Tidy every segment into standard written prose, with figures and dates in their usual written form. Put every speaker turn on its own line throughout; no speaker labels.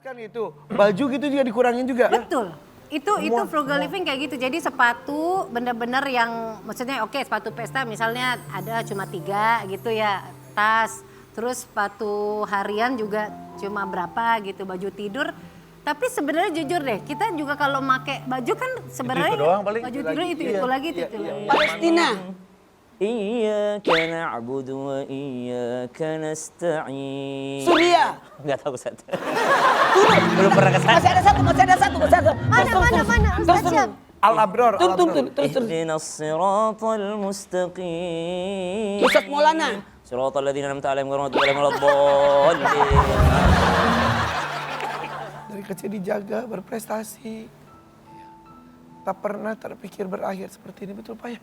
kan itu. Baju gitu juga dikurangin juga.
Betul. Itu frugal living kayak gitu. Jadi sepatu bener-bener yang maksudnya oke, sepatu pesta misalnya ada cuma 3 gitu ya. Tas, terus sepatu harian juga cuma berapa gitu, baju tidur. Tapi sebenarnya jujur deh, kita juga kalau make baju kan sebenarnya baju tidur itu lagi.
Palestina.
Iyyaka na'budu wa iyyaka nasta'in.
Suria.
Enggak tahu Ustaz. Belum pernah ke sana.
Masih ada satu.
Mana? Ustaz siap.
Al-Abror.
Turun.
Ihdinas siratal mustaqim.
Ustaz Maulana.
Siratal ladzina an'amta 'alaihim ghairil maghdubi 'alaihim waladdallin.
Dari kecil dijaga, berprestasi. Tak pernah terpikir berakhir seperti ini, betul Pak ya?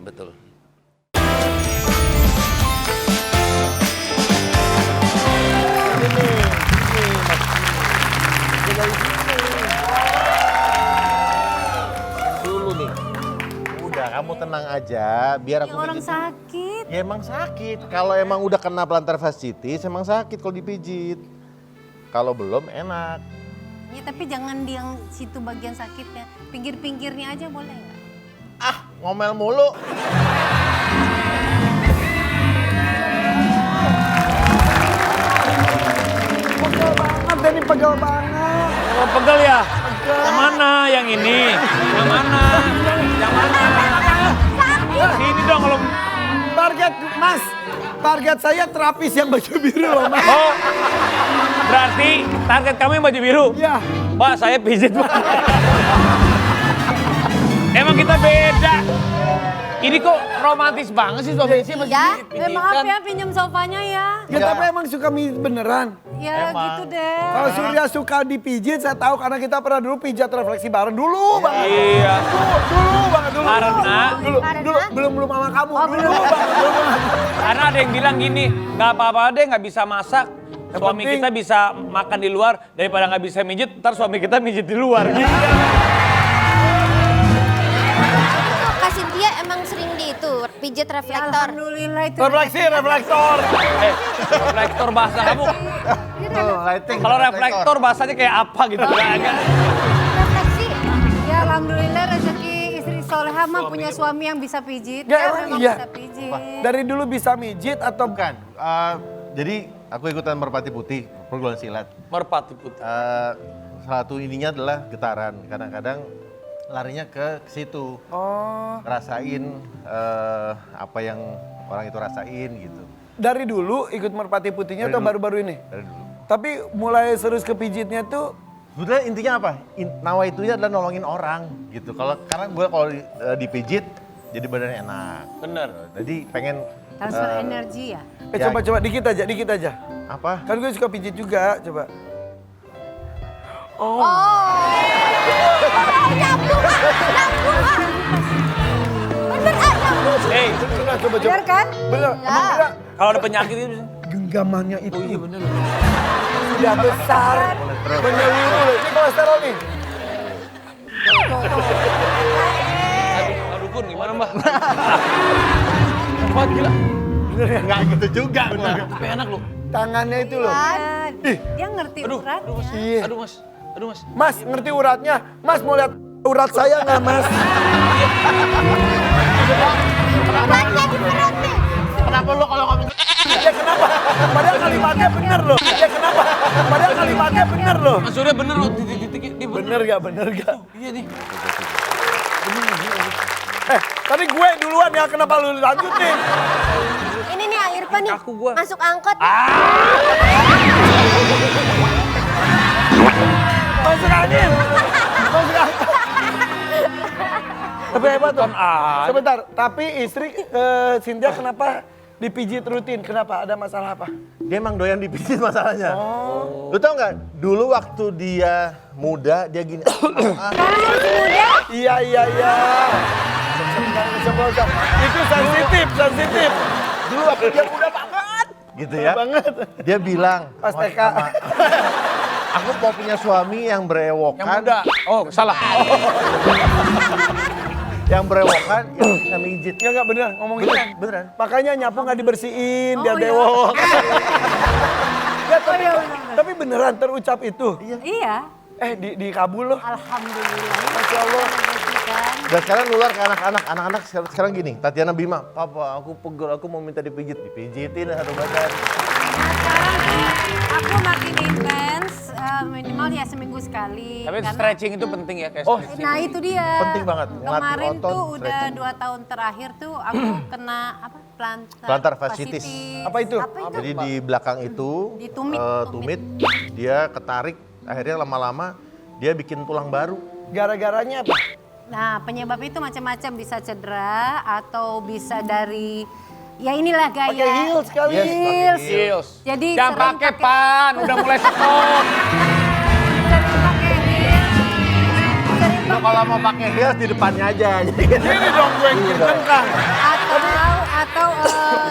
Betul. Dulu nih. Udah kamu tenang aja, biar aku
Orang
pijit.
sakit.
Ya emang sakit. Kalau emang udah kena plantar fasciitis emang sakit kalau dipijit. Kalau belum enak.
Ya tapi jangan di yang situ bagian sakitnya. Pinggir-pinggirnya aja boleh nggak?
Ah, ngomel mulu.
Pegel banget, Denny pegel banget.
Oh, pegel ya? Yang mana? Yang ini? Yang mana? Yang mana? Sini dong kalau...
Target Mas, target saya terapis yang baju biru loh Mas.
Oh, berarti target kamu yang baju biru?
Iya.
Pak, saya pijit, Pak. Emang kita beda. Ini kok romantis banget sih suami istri masih
Ya,
pijit-pijitan.
maaf ya pinjam sofanya ya.
Ya tapi emang suka beneran.
Ya
Emang.
gitu deh.
Kalau Surya suka dipijit, saya tahu karena kita pernah dulu pijat refleksi bareng dulu banget.
Iya.
Dulu banget dulu.
Karena
Belum sama kamu.
Oh,
dulu
belum.
banget.
Karena ada yang bilang gini, nggak apa-apa deh nggak bisa masak.
Yang
Suami
penting-
kita bisa makan di luar daripada nggak bisa mijit, ntar suami kita mijit di luar.
Kak Cynthia emang sering di itu, pijat
Ya,
reflektor.
alhamdulillah itu.
Refleksi, reflektor.
Reflektor bahasa kamu.
Tuh, lighting.
Kalau reflektor bahasanya kayak apa gitu?
Refleksi.
Ya alhamdulillah rezeki istri soleha mah punya suami yang bisa pijit.
Ya, emang
memang
iya.
bisa pijit.
Dari dulu bisa mijit atau
Bukan. Jadi aku ikutan Merpati Putih, perguruan silat.
Merpati putih.
Salah satu ininya adalah getaran. Kadang-kadang larinya ke situ.
Oh,
Ngerasain apa yang orang itu rasain gitu.
dari dulu ikut merpati putihnya
Dari
atau
dulu.
baru-baru ini?
Dari dulu.
Tapi mulai serius ke pijitnya tuh
Sebetulnya intinya apa? Nawa itunya adalah nolongin orang gitu. Karena gue kalau dipijit jadi badannya enak.
Bener.
Jadi pengen
Transfer energi ya.
Ya.
coba dikit aja.
apa?
Kan gue suka pijit juga, coba.
Hei,
Coba.
Benar kan?
Bener, emang bener.
kalau ada penyakit itu
Genggamannya itu. Iya bener loh. Sudah besar. Menyeluruh loh. Ini kolesterol nih.
Aduh, dukun gimana Mbak? Wah gila,
Enggak gitu juga.
tapi enak loh.
Tangannya itu loh.
Dia ngerti
Aduh,
uratnya.
Iya.
Aduh mas, aduh mas.
Mas, ngerti uratnya? Mas mau lihat urat saya nggak, Mas?
Kenapa lo kalau ngomong
Ya kenapa? Padahal kalimatnya bener loh. Ya kenapa? Padahal kalimatnya bener loh.
Mas Surya bener loh, titik-titik di
Bener gak?
Iya nih.
Tadi gue duluan ya, kenapa lu lanjutin?
Ini nih air Irfan nih,
Aku gua.
masuk angkot.
Masuk angin. Tapi hebat tuh. Sebentar, tapi istri Cynthia kenapa dipijit rutin? Kenapa? Ada masalah apa?
dia emang doyan dipijit masalahnya. Lu tau nggak? Dulu waktu dia muda dia gini.
Iya. Itu sensitif.
Dulu waktu dia muda banget. Gitu ya.
Banget.
Dia bilang.
Pas TK.
Aku mau punya suami yang berewokan.
Yang muda. Oh salah.
Yang berewokan, yang bisa mijit.
Enggak bener ngomong gitu.
Beneran.
Makanya nyapu nggak dibersihin biar
iya.
dewok. Ya, tapi beneran terucap itu?
Iya.
Di Kabul loh.
Alhamdulillah.
Masya Allah.
Kan?
Dan sekarang nular ke anak-anak. Anak-anak sekarang gini, Tatiana Bima, papa aku pegel, aku mau minta dipijit. Dipijitin satu badan.
Nah sekarang aku makin intens, minimal ya seminggu sekali.
Tapi
Karena-
stretching itu penting ya, kayak
Oh.
stretching.
Nah itu dia.
Penting banget, ngelatih
Kemarin
otot,
tuh udah
stretching.
2 tahun terakhir tuh aku kena apa
Plantar fasciitis.
Apa itu?
Jadi di belakang itu,
Di tumit.
tumit, dia ketarik, akhirnya lama-lama dia bikin tulang baru.
Gara-garanya apa?
Nah penyebab itu macam-macam, bisa cedera atau bisa dari ya inilah gaya.
Pakai heels kali.
Yes, pakai heels.
Heels.
Jadi
Jangan
sering
pakai pan, udah mulai stop.
Sering pakai heels. Sering
Lo kalau mau pakai heels di depannya aja.
Ini dong gue yang kenceng.
atau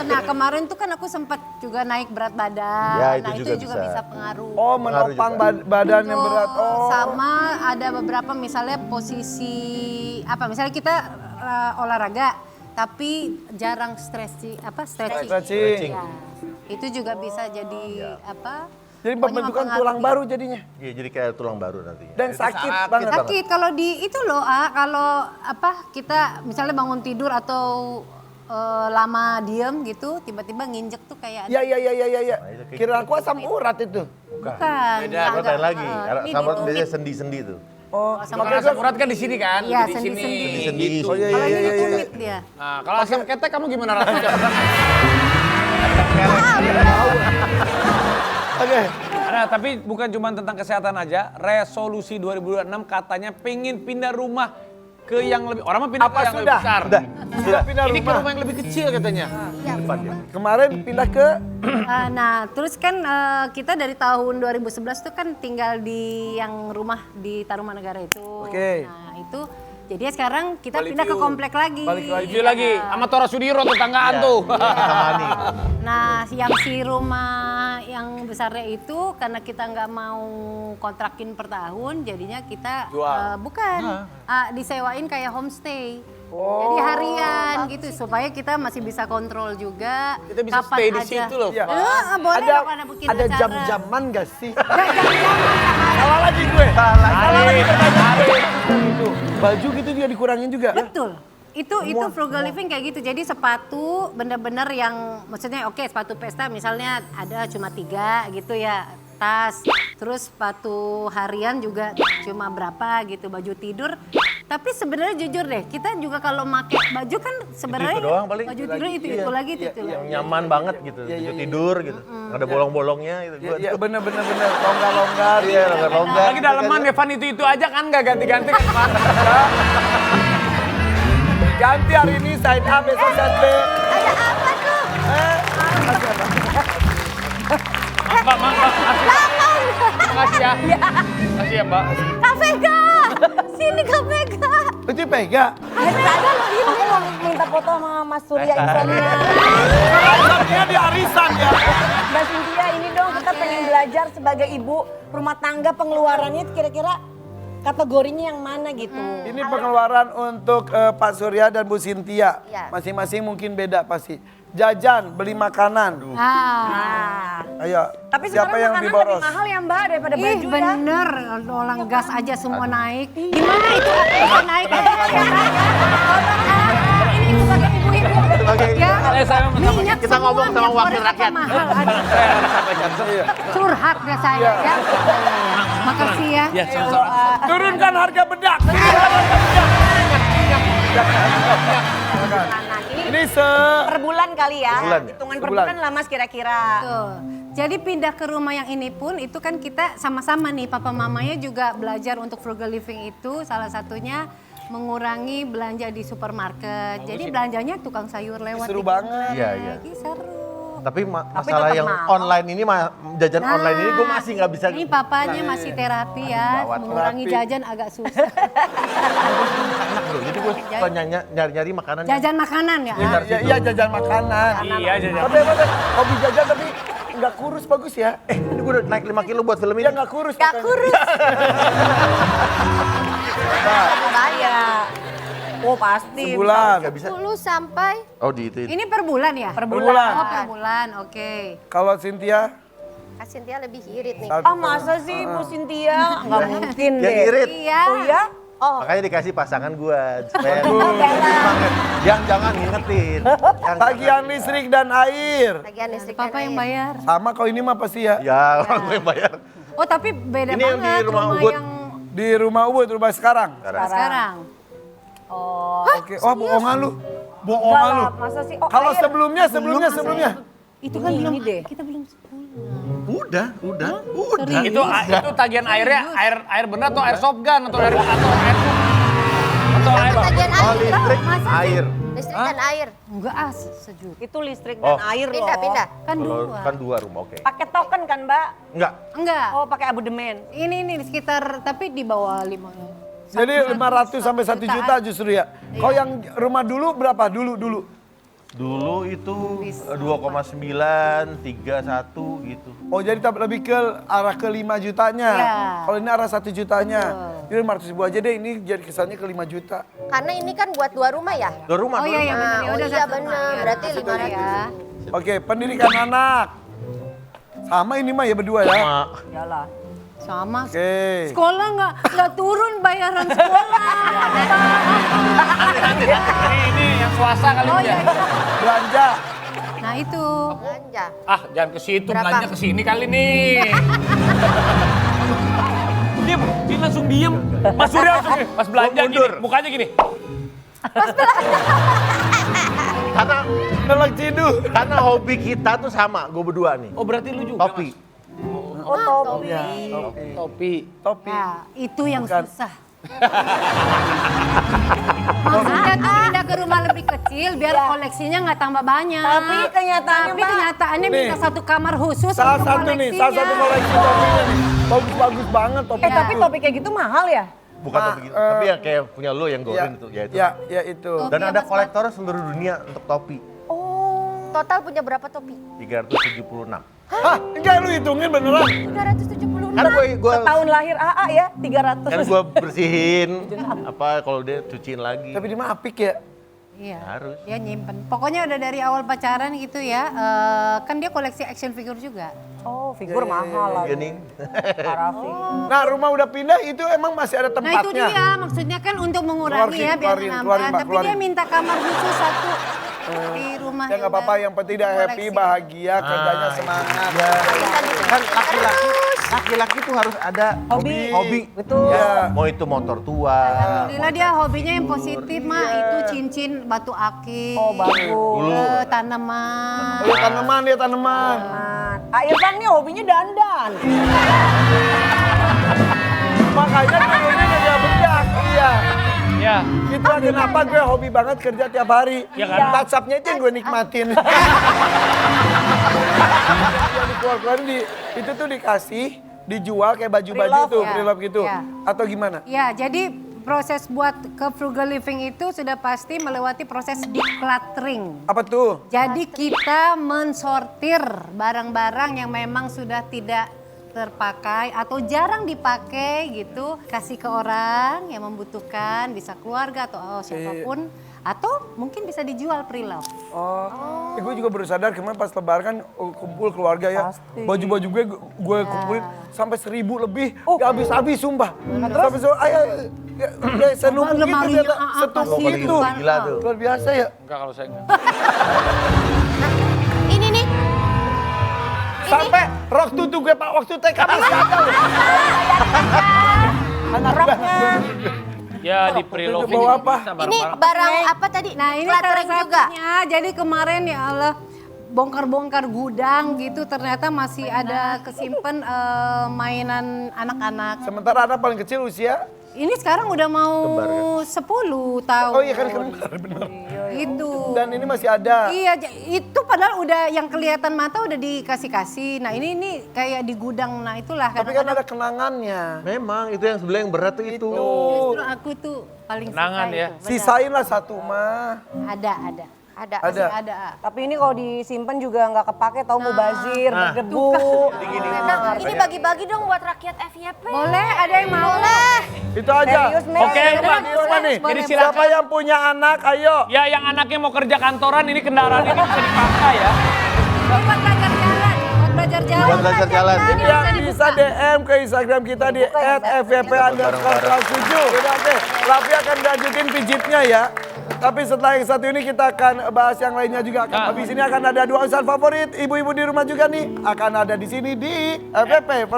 nah kemarin tuh kan aku sempat juga naik berat badan.
Ya, itu
nah
juga
itu juga
bisa.
bisa pengaruh.
Oh, menopang badan yang
Tuh,
berat. Oh.
Sama ada beberapa misalnya posisi apa misalnya kita olahraga tapi jarang stretching.
Stretching.
Ya, itu juga bisa jadi apa?
Jadi
pokoknya
pembentukan tulang
mempengaruhi.
baru jadinya.
Iya, jadi kayak tulang baru nantinya.
Dan sakit banget.
Sakit kalau di itu loh, kalau apa kita misalnya bangun tidur atau lama diem gitu, tiba-tiba nginjek tuh kayak
Ya.
Nah, itu kayak
Kira aku asam urat itu.
bukan.
Beda,
agak-
lain lagi.
ini
Sama
di
biasanya
tumit.
sendi-sendi tuh.
Oh,
Asam
Kalau asam urat kan di sini kan,
Iya,
di sini.
sendi-sendi.
Sendi.
Gitu.
Oh iya
Kalau
iya
ini
iya
di
iya.
tumit dia.
Nah, kalau asam ketek kamu gimana rasanya?
Oke.
Nah, tapi bukan cuma tentang kesehatan aja, resolusi 2026 katanya pengen pindah rumah ke yang lebih, orang mah pindah
Apa
ke yang
sudah?
lebih besar.
Sudah pindah
Ini ke
rumah.
rumah yang lebih kecil katanya.
Kemarin pindah ke
Nah, terus kan kita dari tahun 2011 tuh kan tinggal di yang rumah di Tarumanegara itu.
Oke.
Nah, itu jadi sekarang kita
Balik
pindah ke
view.
komplek lagi.
Balik lagi.
Review lagi, sama Tora Sudiro tetanggaan tuh.
Tamani.
Nah, yang si rumah yang besarnya itu karena kita nggak mau kontrakin per tahun, jadinya kita bukan disewain kayak homestay. Jadi harian gitu supaya kita masih bisa kontrol juga.
Kita bisa
kapan
stay di
aja.
situ loh.
Boleh
ada
dong, bikin
ada
acara.
jam-jaman gak sih?
Jam-jaman.
Salah lagi gue.
Hari.
Itu baju gitu juga dikurangin juga.
Betul. Itu frugal living kayak gitu. Jadi sepatu bener-bener yang maksudnya oke sepatu pesta misalnya ada cuma 3 gitu ya. Tas, terus sepatu harian juga cuma berapa gitu, baju tidur. Tapi sebenarnya jujur deh, kita juga kalau pakai baju kan sebenarnya
Itu doang paling.
baju tidur itu lagi itu
Yang
lagi.
nyaman banget gitu, tidur tidur gitu. Nggak ada bolong-bolongnya gitu.
Iya bener. Longgar-longgar.
Iya, longgar-longgar.
Lagi daleman Evan itu aja kan nggak ganti-ganti kan Evan.
Ganti hari ini side A, besok side B.
Ada apa tuh?
Mbak, makasih ya. Makasih ya Mbak.
Kak Vega! Sini Kak Vega!
Itu Pega.
Ada loh, ini mau minta foto sama Mas Surya Insomnia.
Dia di arisan ya.
Mbak Cynthia, ini dong kita pengen belajar sebagai ibu rumah tangga pengeluarannya kira-kira kategorinya yang mana gitu.
Ini pengeluaran untuk Pak Surya dan Bu Cynthia.
Iya.
Masing-masing mungkin beda pasti. Jajan, beli makanan.
Nah,
Ayo,
tapi
siapa
sekarang
yang
makanan
lebih boros?
lebih mahal ya Mbak daripada
Ih
baju ya.
bener, orang gas aja semua naik. Gimana itu bisa naik? Ini sebagai ibu-ibu. Ya,
Saya
minyak
kita ngomong
semua,
sama
minyak
wakil
goreng apa
rakyat.
mahal. Curhat deh saya ya. Makasih ya.
Ya, sama-sama.
Turunkan harga bedak.
Nah, ini
Ini
per bulan kali ya.
Per bulan ya?
Hitungan per
Sebulan.
bulan lah Mas kira-kira.
Tuh. Jadi pindah ke rumah yang ini pun itu kan kita sama-sama nih papa mamanya juga belajar untuk frugal living itu salah satunya mengurangi belanja di supermarket. Jadi belanjanya tukang sayur lewat.
Seru
di
banget.
Iya, iya.
lagi, seru.
Tapi masalah
tetap
yang
mahal.
online ini, jajan online ini gue masih nggak bisa.
Ini papanya masih terapi ya,
Gawat.
mengurangi
Terapi.
jajan agak susah.
Enak loh, jadi gue suka nyari-nyari makanan.
Jajan makanan ya?
Iya jajan makanan.
Iya, jajan.
Tapi apa hobi jajan tapi nggak kurus bagus ya?
Ini gue udah naik 5 kilo buat film ini.
Dia nggak kurus.
Gak
katanya.
kurus.
Saya. Oh pasti.
Sebulan.
Nggak bisa.
10 sampai
Oh di itu.
Ini per bulan ya?
bulan.
Oh per bulan, oke.
Kalau Cynthia
Kak Cynthia lebih irit nih.
Ah masa sih Bu Cynthia? Nggak mungkin
Yang
deh.
irit.
Iya.
Oh ya? Oh.
Makanya dikasih pasangan gue supaya semangat. Yang jangan ngingetin. Yang
Tagihan listrik dan air.
Tagihan listrik
Papa
dan
yang
air.
bayar.
Sama kalau ini mah pasti ya.
Ya, orang gue yang bayar.
Oh tapi beda
Ini yang di
banget
rumah
rumah
Ubud.
yang
Di rumah Ubud, rumah sekarang.
sekarang.
Oh.
Oke, oh bohongan lu.
Enggak
Bohongan lu.
lah, masa sih? Oh,
Kalau
air.
sebelumnya.
Itu kan
Ini
belum
deh.
kita belum 10.
Udah.
Itu tagihan airnya air bener atau air shotgun atau air
Tagihan
Oh,
air.
listrik,
Masa sih?
air.
Listrik dan air.
Enggak sejuta.
Itu listrik dan air loh.
Pindah.
Kan
Kalau
dua.
kan 2 rumah, oke.
Pakai token kan Mbak?
Enggak.
Enggak.
Oh pakai abodemen.
Ini sekitar tapi di bawah 5.
Jadi 500 sampai 1 juta justru ya. Kalau yang rumah dulu berapa? Dulu.
Dulu itu 2,9, 31 gitu.
Oh jadi lebih ke arah ke 5 jutanya.
Iya.
Kalau ini arah 1 jutanya. Jadi 500 ribu aja deh, ini jadi kesannya ke 5 juta.
Karena ini kan buat 2 rumah ya?
2 rumah,
Oh
dua
iya
rumah.
benar. Ya
Oh
udah
iya
satu
benar,
rumah.
berarti
Satu
500.
ya.
Oke, pendidikan anak. Sama ini mah ya berdua ya.
Sama.
Yalah.
Sama.
Oke.
Sekolah nggak turun bayaran sekolah.
Ini yang swasta kali
Oh
ini ya.
iya.
Belanja.
Nah itu.
Belanja.
Ah, jangan ke situ,
Berapa?
belanja ke sini kali nih. Diam, dia langsung diem. Mas Surya langsung gini, pas belanja gini,
mundur.
mukanya gini.
Karena hobi kita tuh sama, gue berdua nih.
Oh berarti lu juga?
Topi.
Oh topi.
Topi.
Nah itu yang
Bukan.
susah. Maksudnya tuh pindah ke rumah lebih kecil biar koleksinya nggak tambah banyak.
Tapi kenyataannya,
Tapi
Mbak,
nih,
kenyataannya minta satu kamar khusus
Salah
untuk
satu nih, salah satu
koleksinya.
koleksi topinya nih. Bagus-bagus banget topinya.
Tapi topi kayak gitu mahal ya?
Bukan topi gitu, tapi yang kayak punya lo yang goreng itu, ya itu.
Ya itu.
Dan ada kolektor seluruh dunia untuk topi.
Total punya berapa topi?
376.
Hah, enggak lu hitungin beneran.
376.
Kan gue
Tahun lahir AA ya 300.
kan gue bersihin apa kalau dia cuciin lagi.
Tapi dia mah apik ya.
Iya.
Harus.
Dia nyimpen. Pokoknya udah dari awal pacaran gitu ya. Kan dia koleksi action figure juga.
Oh figur mahal lah.
Iya nih.
Parafi.
Nah rumah udah pindah itu emang masih ada
Nah
tempatnya.
itu dia, maksudnya kan untuk mengurangi ya biar
Keluarin,
nambah.
keluarin, Mbak,
Tapi dia
keluarin.
minta kamar khusus satu di rumah.
Ya nggak apa-apa, yang penting dia happy,
koleksi.
bahagia, kerjanya semangat.
Ya. Kan laki-laki tuh harus ada hobi.
Betul.
Ya.
Mau itu motor tua.
Alhamdulillah dia hobinya yang positif mah itu cincin batu akik.
Oh bagus.
Tanaman.
Oh ya tanaman, dia tanaman.
Irfan nih hobinya dandan.
Makanya dulunya nggak bedak, iya.
Ya.
Itulah kenapa gue hobi banget kerja tiap hari.
Ya kan?
Touch-up-nya itu yang gue nikmatin. Yang dikeluar-keluarin itu tuh dikasih, dijual kayak baju-baju
Pre-love,
tuh,
ya.
pre-love gitu.
Ya.
Atau gimana?
Ya, jadi proses buat ke frugal living itu sudah pasti melewati proses decluttering.
Apa tuh?
Jadi kita mensortir barang-barang yang memang sudah tidak terpakai atau jarang dipakai gitu, kasih ke orang yang membutuhkan, bisa keluarga atau siapapun, atau mungkin bisa dijual pre-love.
Gue juga baru sadar kemarin pas lebaran kan kumpul keluarga ya. Baju-baju gue kumpulin sampai 1.000 lebih. Gak habis-habis sumpah. Sampai ayo senumpuk gitu
lemarinya,
ternyata setumpuk
pasti
itu.
Gila tuh.
Luar biasa ya.
Enggak kalau saya enggak.
Ini nih.
Sampai rok tutu gue pak waktu TK masih ada loh. Anak gue.
Ya di pre-loving
bawa
juga
apa?
bisa
Ini
barang-barang.
barang apa tadi?
Nah ini salah
Cluttering juga.
satunya. Jadi kemarin ya Allah bongkar-bongkar gudang gitu ternyata masih ada kesimpan mainan anak-anak.
Sementara anak paling kecil usia.
Ini sekarang udah mau 10 tahun.
Oh iya kan kembar benar.
Itu.
Dan ini masih ada.
Iya, itu padahal udah yang kelihatan mata udah dikasih-kasih. Nah ini kayak di gudang, nah itulah.
Tapi kan ada kenangannya.
Memang itu yang sebelah yang berat tuh itu.
Justru aku tuh paling
Kenangan
suka
ya.
itu. Benar.
Sisain lah satu mah.
Ada.
Ada.
Ada.
Ada.
Tapi ini kalau disimpan juga nggak kepake, tau mau bazir, berdebu.
Nah, ini bagi-bagi dong buat rakyat FYP.
Boleh, ada yang mau?
Itu aja.
Serius, Mek?
Oke,
Coba,
coba nih.
boleh.
Jadi
Siapa yang punya anak, ayo.
Ya yang anaknya mau kerja kantoran ini kendaraan ini bisa dipakai ya.
Ini buat belajar jalan. Buat belajar
Buat belajar jalan.
Ya, bisa DM ke Instagram kita di @fvp_trans7. Oke, Raffi akan lanjutin pijitnya ya. Tapi setelah yang satu ini kita akan bahas yang lainnya juga. Habis ini akan ada 2 ustadz favorit. Ibu-ibu di rumah juga nih akan ada di sini di FVP.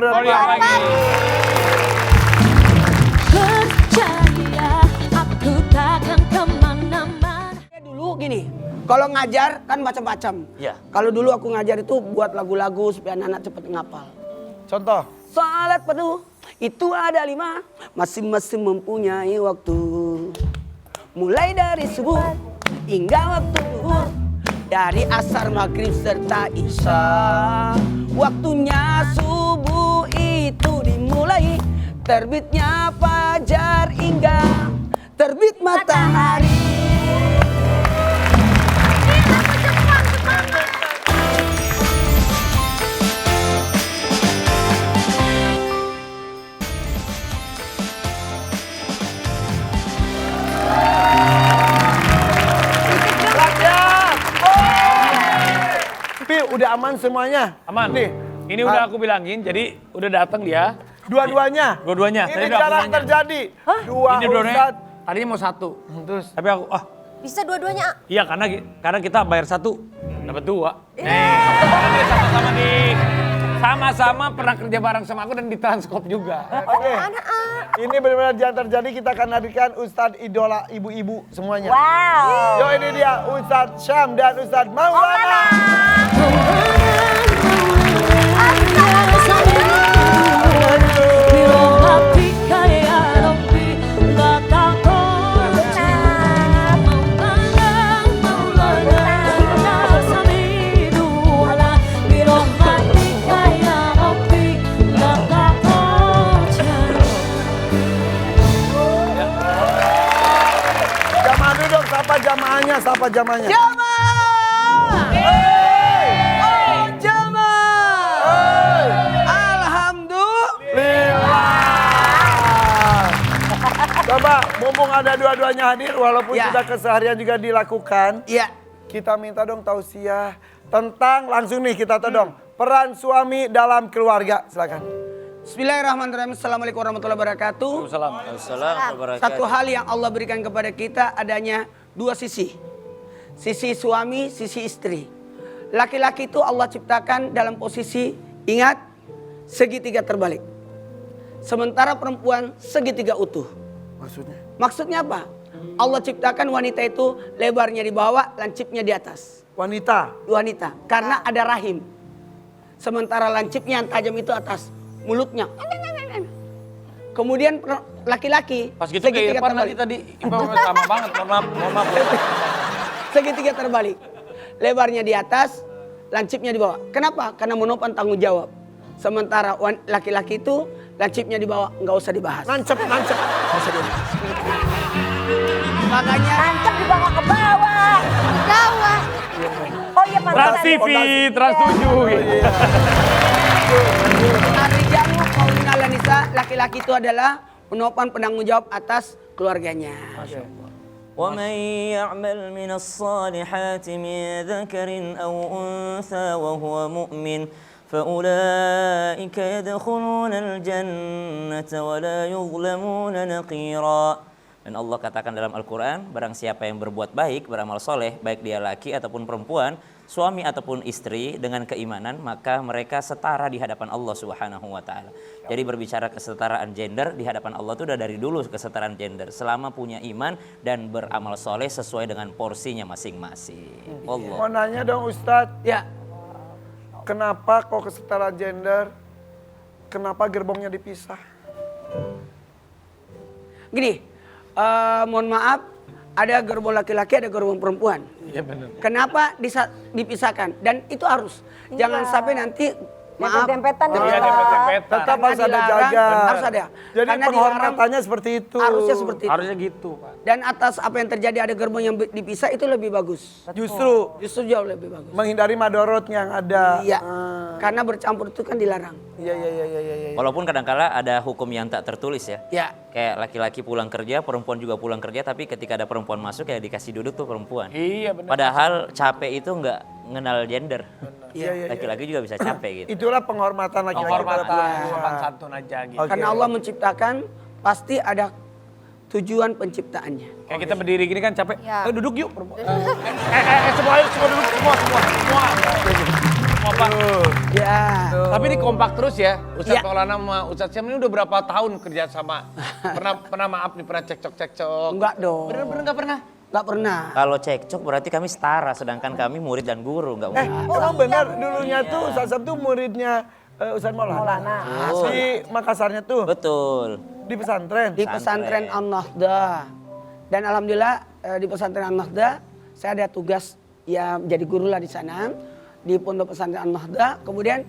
Percaya aku takkan kemana-mana.
Dulu gini, kalau ngajar kan macam-macam.
Iya.
Kalau dulu aku ngajar itu buat lagu-lagu supaya anak-anak cepet ngapal.
Contoh.
Salat fardu itu ada 5, masing-masing mempunyai waktu. Mulai dari subuh hingga waktu zuhur, dari asar, maghrib serta isya. Waktunya subuh itu dimulai, terbitnya fajar hingga terbit matahari.
Pi, udah aman semuanya?
Aman.
Nih.
Ini udah aku bilangin, jadi udah datang dia.
Dua-duanya?
Dua-duanya.
Ini
Tadi udah aku
jarang
nanya.
terjadi.
Ini dua-duanya,
ustadz.
tadinya mau 1.
Terus?
Tapi aku,
Bisa dua-duanya.
iya karena kita bayar 1, dapat 2. Nih, sama-sama nih. Sama-sama pernah kerja bareng sama aku dan di Transkop juga.
Oke. Ini benar-benar jarang terjadi. Kita akan hadirkan ustadz idola ibu-ibu semuanya.
Wow.
Yo, ini dia Ustadz Syam dan Ustadz Maulana. Jamaah duduk, sapa jamaahnya, sapa jamaahnya. Coba, mumpung ada dua-duanya hadir, walaupun
Ya.
sudah keseharian juga dilakukan,
Iya.
kita minta dong tausiah tentang, langsung nih kita tahu dong, peran suami dalam keluarga. Silakan.
Bismillahirrahmanirrahim. Assalamualaikum warahmatullahi wabarakatuh.
Assalamualaikum.
Satu hal yang Allah berikan kepada kita adanya 2 sisi. Sisi suami, sisi istri. Laki-laki itu Allah ciptakan dalam posisi, ingat, segitiga terbalik. Sementara perempuan segitiga utuh.
Maksudnya?
Maksudnya apa? Allah ciptakan wanita itu lebarnya di bawah, lancipnya di atas.
Wanita.
Wanita, karena ada rahim. Sementara lancipnya yang tajam itu atas, mulutnya. Kemudian laki-laki
Pas gitu kayak Irfan nanti tadi, Irfan sama banget, mohon maaf.
Segitiga terbalik. Lebarnya di atas, lancipnya di bawah. Kenapa? Karena menopang tanggung jawab. Sementara laki-laki itu lancipnya di bawah, nggak usah dibahas.
Nancep.
Makanya
Nancep dibawa ke bawah.
Ke bawah.
Oh iya
Trans
pantesan.
TV, Trans 7.
Ar-rijalu qawwamuna 'alan nisa, laki-laki itu adalah menopang penanggung jawab atas keluarganya.
ومن يعمل من الصالحات من ذكر أو أنثى وهو مؤمن فأولئك يدخلون الجنة ولا يظلمون نقيرا. Dan Allah katakan dalam Al-Quran, barang siapa yang berbuat baik, beramal soleh, baik dia laki ataupun perempuan, suami ataupun istri dengan keimanan, maka mereka setara di hadapan Allah Subhanahu wa Ta'ala. Jadi berbicara kesetaraan gender di hadapan Allah itu udah dari dulu kesetaraan gender, selama punya iman dan beramal soleh sesuai dengan porsinya masing-masing. Allah.
Mau nanya dong Ustadz,
Ya,
kenapa kok kesetaraan gender, kenapa gerbongnya dipisah?
gini, mohon maaf, ada gerbong laki-laki, ada gerbong perempuan.
Iya benar.
Kenapa dipisahkan? Dan itu harus. Jangan sampai nanti, maaf,
Dempet-dempetan
Iya,
Ustaz.
dempet-dempetan.
Tetap
Karena
harus ada
dilarang,
jaga.
harus ada.
Jadi
Karena
penghormatannya seperti itu.
harusnya seperti itu.
Harusnya gitu, Pak.
Dan atas apa yang terjadi ada gerbong yang dipisah itu lebih bagus.
Justru
Justru jauh lebih bagus.
menghindari madorot yang ada.
Iya. Karena bercampur itu kan dilarang.
Iya.
Walaupun kadangkala ada hukum yang tak tertulis ya.
Ya.
Kayak laki-laki pulang kerja, perempuan juga pulang kerja, tapi ketika ada perempuan masuk ya dikasih duduk tuh perempuan.
Iya benar.
Padahal capek itu nggak mengenal gender.
Iya.
Laki-laki juga bisa capek gitu.
Itulah penghormatan laki-laki pada
Penghormatan,
perempuan.
sopan santun aja gitu.
Oke.
Karena Allah menciptakan pasti ada tujuan penciptaannya.
Kayak kita berdiri gini kan capek.
Ya.
Duduk yuk. Semua duduk, semua. Semua Pak.
Ya.
Tapi ini kompak terus ya. Ustadz
Iya.
Maulana sama Ustadz Syam ini udah berapa tahun kerja sama? Pernah maaf nih, pernah cekcok-cekcok?
Enggak dong.
Bener-bener nggak pernah?
Enggak pernah.
Kalau cekcok berarti kami setara, sedangkan kami murid dan guru, nggak mungkin.
Emang benar dulunya tuh Ustaz Sam tuh muridnya Ustaz Maulana. Di Makassarnya tuh,
Betul.
di pesantren.
Di pesantren An-Nahda. Dan alhamdulillah di pesantren An-Nahda saya ada tugas ya jadi guru lah di sana di pondok pesantren An-Nahda. Kemudian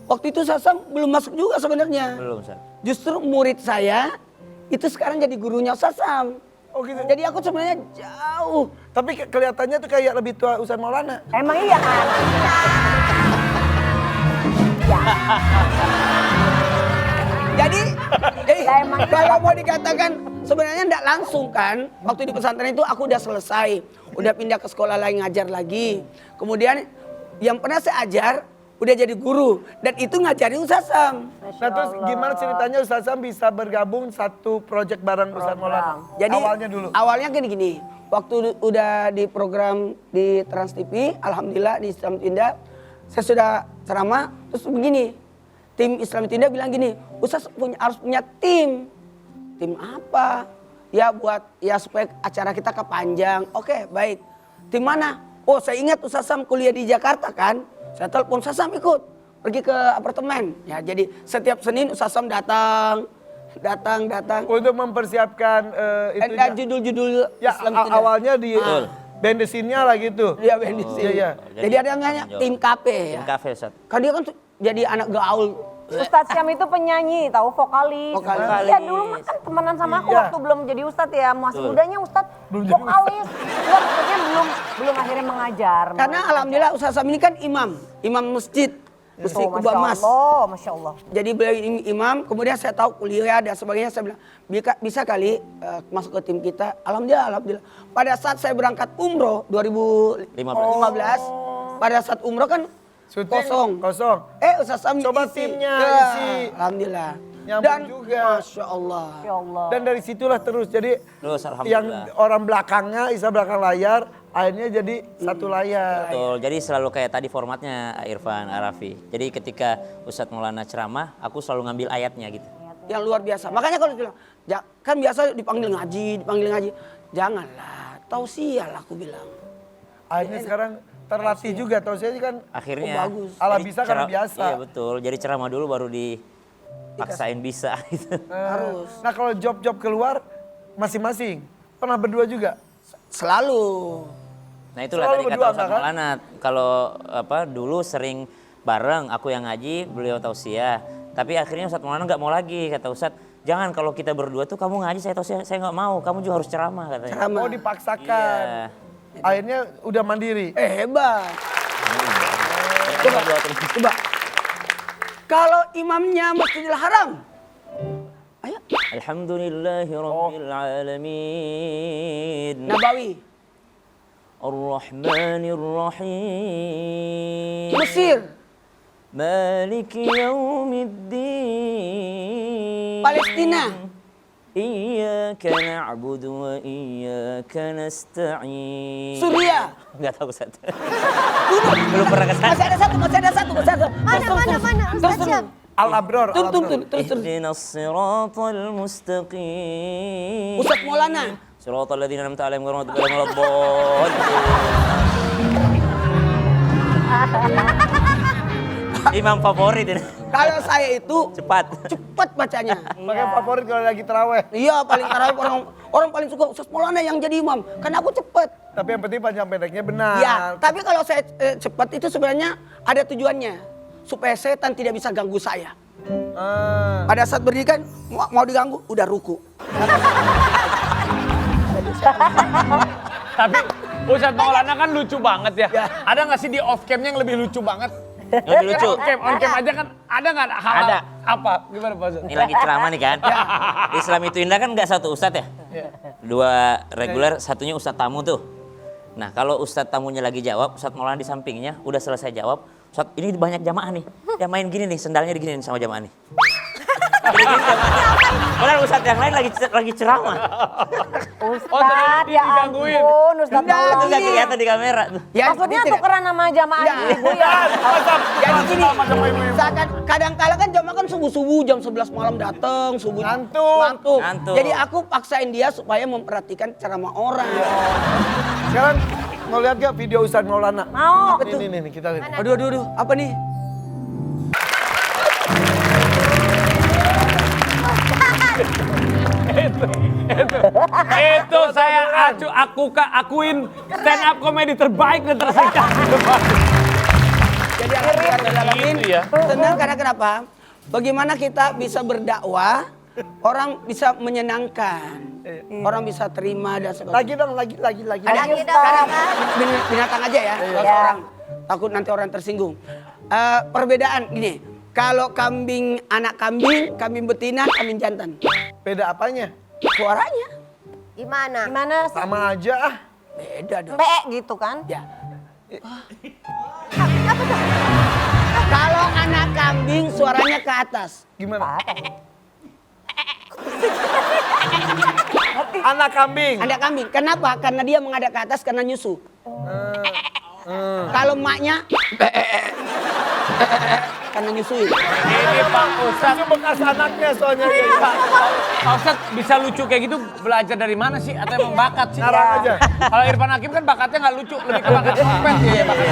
waktu itu Sasam belum masuk juga sebenarnya.
Belum, Ustaz.
Justru murid saya itu sekarang jadi gurunya Sasam.
Oh gitu.
Jadi aku sebenarnya jauh.
Tapi kelihatannya tuh kayak lebih tua Ustaz Maulana.
Emang iya kan?
Jadi kalau mau dikatakan sebenarnya enggak langsung kan. Waktu di pesantren itu aku udah selesai. Udah pindah ke sekolah lain ngajar lagi. Kemudian yang pernah saya ajar udah jadi guru. Dan itu ngajarin Ustaz Sam.
Nah terus gimana ceritanya Ustaz Sam bisa bergabung satu project bareng Ustaz Maulana?
Jadi
Awalnya dulu.
Awalnya gini. Waktu udah di program di Trans TV, alhamdulillah di Islam Tindak, saya sudah ceramah, terus begini. Tim Islam Tindak bilang gini, Ustaz harus punya tim. Tim apa? Ya buat ya supaya acara kita kepanjang. Oke, baik. Tim mana? Oh, saya ingat Ustaz Sam kuliah di Jakarta kan. Saya telepon Ustaz Sam ikut pergi ke apartemen. Ya, jadi setiap Senin Ustaz Sam datang.
Untuk mempersiapkan itu.
Judul-judul
Ya
Islam Tindak.
awalnya di bendesinnya lah gitu.
Iya, bensin.
Iya.
Jadi ada yang nanya tim kafe
Tim
ya.
kafe, Ustaz.
Kan dia kan jadi anak gaul.
Ustadz Syam itu penyanyi, tahu vokalis.
Vokalis.
Iya dulu kan temenan sama aku
Iya.
waktu belum jadi Ustadz ya, masih
Betul.
mudanya Ustadz vokalis. Enggak, maksudnya belum akhirnya mengajar.
Karena alhamdulillah Ustaz Sam ini kan imam masjid. Masjid
Oh,
Kubah Mas.
Masya Allah.
Jadi beliau ini imam, kemudian saya tahu kuliah dan sebagainya, saya bilang bisa kali masuk ke tim kita. Alhamdulillah. Pada saat saya berangkat umroh 2015, pada saat umroh kan
Syuting kosong.
Ustaz Sam
Coba
isi.
timnya
Ya,
isi.
Alhamdulillah.
Nyambung
Dan
juga.
Masya Allah.
Ya Allah.
Dan dari situlah terus jadi
Terus,
yang
alhamdulillah.
orang belakangnya Isa belakang layar akhirnya jadi satu layar.
Betul, jadi selalu kayak tadi formatnya Irfan, Arafi. Jadi ketika Ustadz Maulana ceramah, aku selalu ngambil ayatnya gitu.
Yang luar biasa. Makanya kalau bilang, kan biasa dipanggil ngaji. Janganlah, tausiah lah aku bilang.
Akhirnya sekarang terlatih juga tahu saya kan
Akhirnya
bagus.
ala
jadi
bisa kan biasa.
Iya betul, jadi ceramah dulu baru dipaksain bisa gitu.
Harus.
Nah kalau job-job keluar masing-masing pernah berdua juga.
Selalu.
Nah itulah
Selalu
tadi kata
berdua,
Ustadz
kan?
Maulana, kalau dulu sering bareng, aku yang ngaji, beliau tausiah. Tapi akhirnya Ustadz Maulana nggak mau lagi, kata Ustadz, jangan kalau kita berdua tuh kamu ngaji, saya tausiah, saya nggak mau, kamu juga harus ceramah katanya.
Oh dipaksakan.
Iya.
Akhirnya udah mandiri.
Hebat.
Coba.
Coba. Kalau imamnya Masjidil Haram. Ayo.
Alhamdulillahirabbil alamin.
Nabawi.
Ar-Rahmanir Rahim.
Mesir.
Maliki yaumiddin.
Palestina.
Iyyaka na'budu wa iyyaka nasta'in.
Suriah.
Enggak tahu Ustaz. Belum pernah ke sana.
Masih ada satu.
Mana Ustadz Syam?
Al-Abror.
Terus.
Ihdinas siratal mustaqim.
Ustadz Maulana.
Siratal ladzina an'amta 'alaihim ghairil maghdubi 'alaihim waladdallin. Imam favorit ini.
Kalau saya itu
Cepat.
cepat bacanya.
Makanya favorit kalau lagi terawih.
Iya, paling tarawih orang paling suka Ustadz Maulana yang jadi imam. Karena aku cepat.
Tapi yang penting panjang pendeknya benar.
Ya, tapi kalau saya cepat itu sebenarnya ada tujuannya. Supaya setan tidak bisa ganggu saya.
Ah.
Pada saat berdiri kan mau diganggu, udah ruku.
Tapi Ustadz Maulana kan lucu banget ya.
Ya.
Ada nggak sih di off camnya yang lebih lucu banget?
Lebih lucu.
On cam aja kan ada nggak hal
Ada.
apa? Gimana Pak Ustadz?
Ini lagi ceramah nih kan. Islam itu indah kan nggak satu ustadz ya? Dua reguler, satunya ustadz tamu tuh. Nah kalau Ustadz tamunya lagi jawab, Ustadz Maulana di sampingnya udah selesai jawab, Ustadz ini banyak jamaah nih, yang main gini nih, sendalnya diginiin sama jamaah nih. Gini-gini jamaah. Padahal Ustadz yang lain lagi ceramah.
Ustaz, ya
digangguin.
ampun, Ustaz
Enggak,
Itu
Maulana.
nggak kelihatan di kamera tuh.
Ya,
Maksudnya
tidak.
tukeran sama jamaah ibu ya?
Jadi gini, kadang-kala kan jamaah kan subuh-subuh jam 11 malam datang, subuh
Ngantuk.
Ngantuk.
Jadi aku paksain dia supaya memperhatikan ceramah orang.
Sekarang mau lihat gak video Ustadz Maulana?
Mau.
Ini kita lihat.
Aduh, apa nih?
Itu saya akuin stand up komedi terbaik dan tersingkat.
Jadi akan kita dalangin.
Gitu ya.
Tenang, karena kenapa? Bagaimana kita bisa berdakwah, orang bisa menyenangkan, orang bisa terima dan sebagainya.
Lagi dong, lagi.
Lagi dong.
Binatang aja ya, nggak usah orang. Takut nanti orang tersinggung. Perbedaan gini, kalau anak kambing betina, kambing jantan.
Beda apanya?
Suaranya
Gimana?
Gimana?
Sama aja ah.
beda dong.
Be gitu kan?
Ya. Kalau anak kambing suaranya ke atas.
Gimana? Anak kambing.
Anak kambing. Kenapa? Karena dia menghadap ke atas karena nyusu. Kalau emaknya karena nyusuin.
Ini Pak Ustadz.
Itu bekas anaknya soalnya.
Pak Ustadz bisa lucu kayak gitu belajar dari mana sih? Atau emang bakat sih?
Ngarang aja.
Kalau Irfan Hakim kan bakatnya nggak lucu, lebih ke bakat kompet ya. Bakat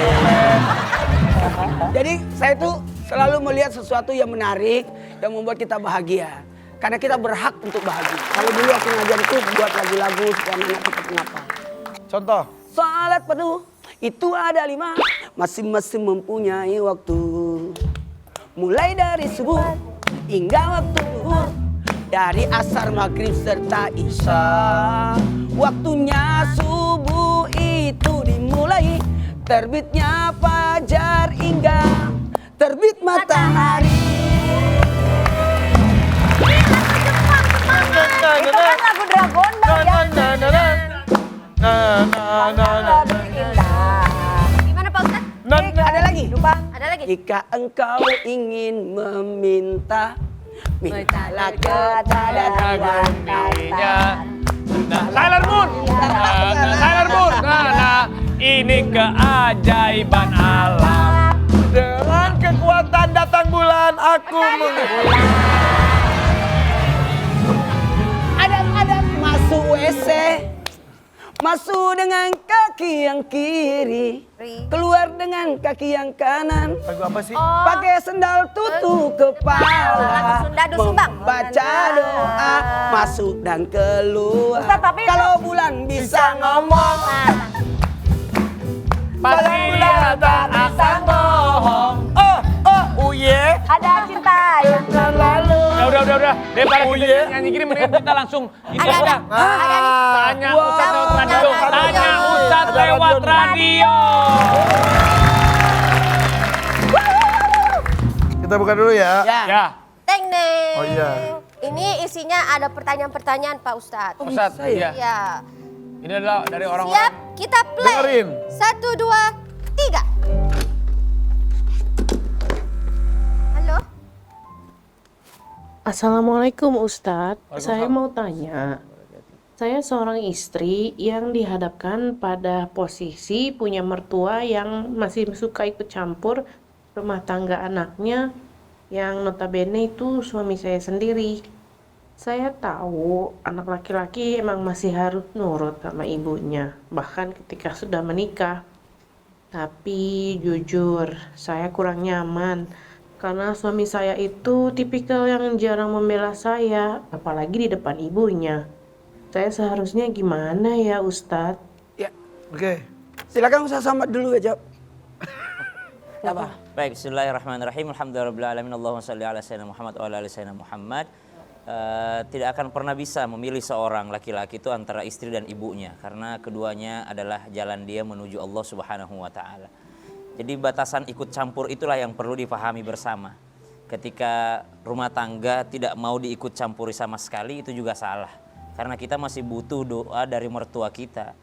kompet.
Jadi saya tuh selalu melihat sesuatu yang menarik, yang membuat kita bahagia. Karena kita berhak untuk bahagia. Kalau dulu aku ngajar itu buat lagu-lagu supaya anak kita kenapa.
Contoh.
Salat penuh itu ada 5, masing-masing mempunyai waktu. Mulai dari subuh hingga waktu zuhur, dari asar, maghrib serta isya. Waktunya subuh itu dimulai, terbitnya fajar hingga terbit matahari.
Itu kan lagu Dragon Ball ya.
Gimana Pak Ustadz?
Ada lagi?
Lupa.
Ada lagi?
Jika engkau ingin meminta, mintalah kepada
Gantinya. Nah, Sailor Moon. Sailor Moon. Nah, ini keajaiban alam.
Dengan kekuatan datang bulan aku
Adat-adat masuk WC, masuk dengan kaki yang kiri, keluar dengan kaki yang kanan.
Lagu apa sih?
Pakai sendal tutup kepala,
Lagu Sunda Dusumbang.
membaca doa, masuk dan keluar.
Ustaz, tapi
kalau bulan bisa ngomong,
Pasti dia tak akan bohong.
ada cinta yang selalu.
Udah. Daripada kita nyanyi gini, mendingan kita langsung ini aja. Tanya Ustadz lewat radio. Tanya Ustadz lewat radio.
Kita buka dulu ya.
Ya,
Teng neng.
Oh iya.
Ini isinya ada pertanyaan-pertanyaan Pak Ustadz.
Ustadz. Iya.
Ya.
Ini adalah dari
Siap,
orang-orang.
kita play.
Dengerin.
1, 2, 3. Halo?
Assalamualaikum Ustadz, saya mau tanya. Saya seorang istri yang dihadapkan pada posisi punya mertua yang masih suka ikut campur rumah tangga anaknya yang notabene itu suami saya sendiri. Saya tahu anak laki-laki emang masih harus nurut sama ibunya, bahkan ketika sudah menikah. Tapi jujur, saya kurang nyaman karena suami saya itu tipikal yang jarang membela saya, apalagi di depan ibunya. Saya seharusnya gimana ya Ustadz?
ya
Oke.
silakan Ustaz Samad dulu aja. Apa?
Baik, bismillahirrahmanirrahim. Alhamdulillahirrahmanirrahim. Allahumma sholli ala sayyidina Muhammad wa ala ali sayyidina Muhammad. Tidak akan pernah bisa memilih seorang laki-laki itu antara istri dan ibunya karena keduanya adalah jalan dia menuju Allah Subhanahu wa taala. Jadi batasan ikut campur itulah yang perlu dipahami bersama. Ketika rumah tangga tidak mau diikut campuri sama sekali itu juga salah. Karena kita masih butuh doa dari mertua kita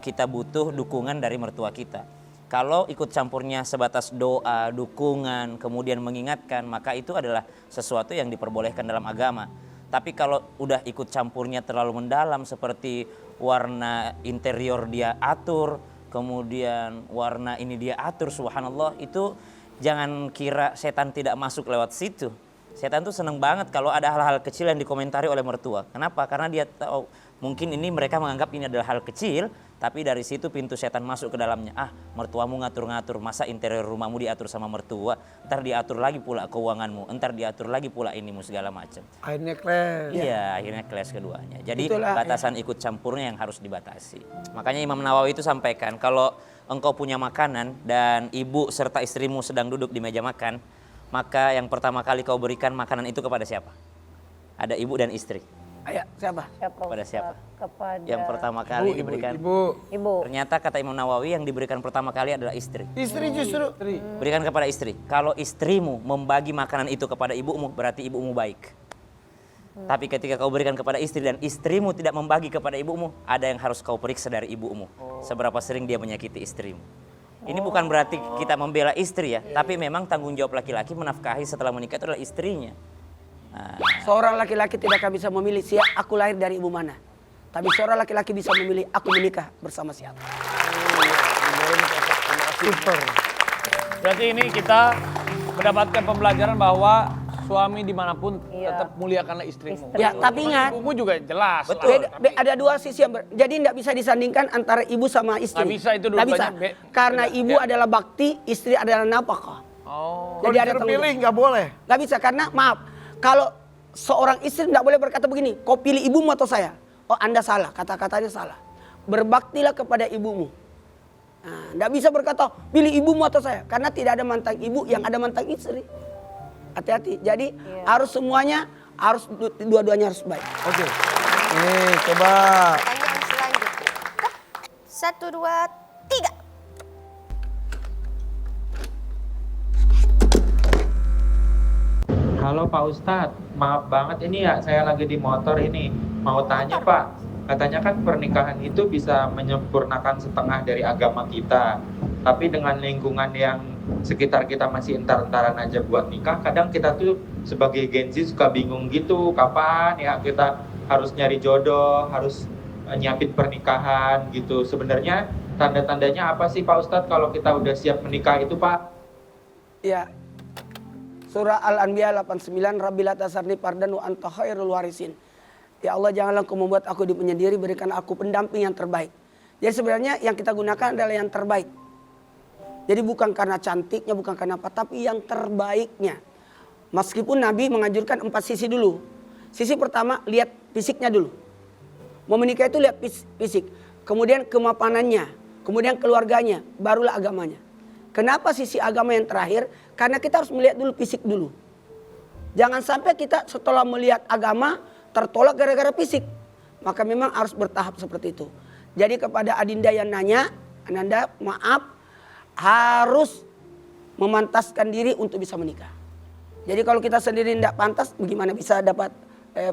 kita butuh dukungan dari mertua kita. Kalau ikut campurnya sebatas doa, dukungan, kemudian mengingatkan, maka itu adalah sesuatu yang diperbolehkan dalam agama. Tapi kalau udah ikut campurnya terlalu mendalam seperti warna interior dia atur, kemudian warna ini dia atur, subhanallah, itu jangan kira setan tidak masuk lewat situ. Setan tuh seneng banget kalau ada hal-hal kecil yang dikomentari oleh mertua. Kenapa? Karena dia tahu mungkin ini mereka menganggap ini adalah hal kecil, tapi dari situ pintu setan masuk ke dalamnya. Ah, mertuamu ngatur-ngatur, masa interior rumahmu diatur sama mertua, ntar diatur lagi pula keuanganmu, ntar diatur lagi pula inimu segala macam.
Akhirnya clash.
Iya, akhirnya clash keduanya. Jadi
Itulah,
batasan ikut campurnya yang harus dibatasi. Makanya Imam Nawawi itu sampaikan, kalau engkau punya makanan dan ibu serta istrimu sedang duduk di meja makan, maka yang pertama kali kau berikan makanan itu kepada siapa? Ada ibu dan istri.
Ayo, siapa?
Kepada siapa?
Kepada
Yang pertama kali diberikan.
ibu.
Ternyata kata Imam Nawawi yang diberikan pertama kali adalah istri.
Istri justru.
Berikan kepada istri. Kalau istrimu membagi makanan itu kepada ibumu, berarti ibumu baik. Tapi ketika kau berikan kepada istri dan istrimu tidak membagi kepada ibumu, ada yang harus kau periksa dari ibumu. Seberapa sering dia menyakiti istrimu. Ini bukan berarti kita membela istri ya, tapi memang tanggung jawab laki-laki menafkahi setelah menikah itu adalah istrinya. Nah,
Seorang laki-laki tidak akan bisa memilih aku lahir dari ibu mana. Tapi seorang laki-laki bisa memilih aku menikah bersama siapa.
Super.
Berarti ini kita mendapatkan pembelajaran bahwa suami dimanapun tetap muliakanlah istrimu.
Ya, tapi ingat,
Ibumu juga jelas.
Betul.
ada dua sisi yang jadi tidak bisa disandingkan antara ibu sama istri.
Nggak bisa, itu
Nggak bisa.
dua-duanya
Karena ibu
ya.
adalah bakti, istri adalah nafkah.
Oh.
Jadi ada tanggung
Terpilih
jawab.
nggak boleh.
Nggak bisa karena maaf, kalau seorang istri tidak boleh berkata begini, kau pilih ibumu atau saya? Oh, Anda salah, kata-katanya salah. Berbaktilah kepada ibumu. Nah, tidak bisa berkata pilih ibumu atau saya, karena tidak ada mantan ibu, yang ada mantan istri. Hati-hati. Jadi harus semuanya, harus dua-duanya harus baik.
Oke. Nih, coba.
Pertanyaan selanjutnya. 1, 2, 3.
Halo Pak Ustadz, maaf banget ini ya, saya lagi di motor ini. Mau tanya Pak, katanya kan pernikahan itu bisa menyempurnakan setengah dari agama kita. Tapi dengan lingkungan yang sekitar kita masih entar-entaran aja buat nikah, kadang kita tuh sebagai Gen Z suka bingung gitu, kapan ya kita harus nyari jodoh, harus nyiapin pernikahan gitu. Sebenarnya tanda-tandanya apa sih Pak Ustadz kalau kita udah siap menikah itu Pak?
Ya. Surah Al-Anbiya 89, Rabbi la tasarni fardan wa anta khairul warisin. Ya Allah, janganlah Engkau membuat aku penyendiri, berikan aku pendamping yang terbaik. Jadi sebenarnya yang kita gunakan adalah yang terbaik. Jadi bukan karena cantiknya, bukan karena apa, tapi yang terbaiknya. Meskipun Nabi menganjurkan 4 sisi dulu. Sisi pertama, lihat fisiknya dulu. Mau menikah itu lihat fisik. Kemudian kemapanannya, kemudian keluarganya, barulah agamanya. Kenapa sisi agama yang terakhir? Karena kita harus melihat dulu fisik dulu. Jangan sampai kita setelah melihat agama tertolak gara-gara fisik. Maka memang harus bertahap seperti itu. Jadi kepada Adinda yang nanya, Ananda maaf, harus memantaskan diri untuk bisa menikah. Jadi kalau kita sendiri tidak pantas, bagaimana bisa dapat